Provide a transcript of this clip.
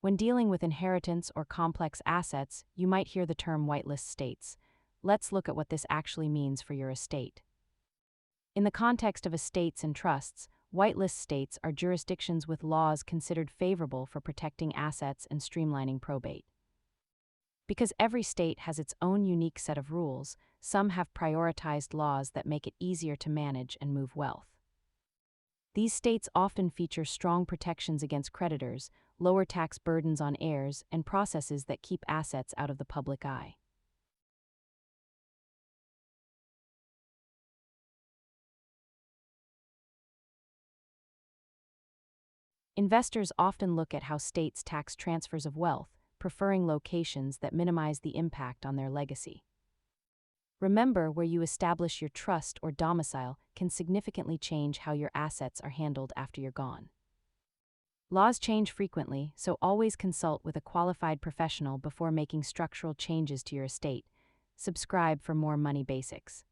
When dealing with inheritance or complex assets, you might hear the term whitelist states. Let's look at what this actually means for your estate. In the context of estates and trusts, whitelist states are jurisdictions with laws considered favorable for protecting assets and streamlining probate. Because every state has its own unique set of rules, some have prioritized laws that make it easier to manage and move wealth. These states often feature strong protections against creditors, lower tax burdens on heirs, and processes that keep assets out of the public eye. Investors often look at how states tax transfers of wealth, preferring locations that minimize the impact on their legacy. Remember, where you establish your trust or domicile can significantly change how your assets are handled after you're gone. Laws change frequently, so always consult with a qualified professional before making structural changes to your estate. Subscribe for more money basics.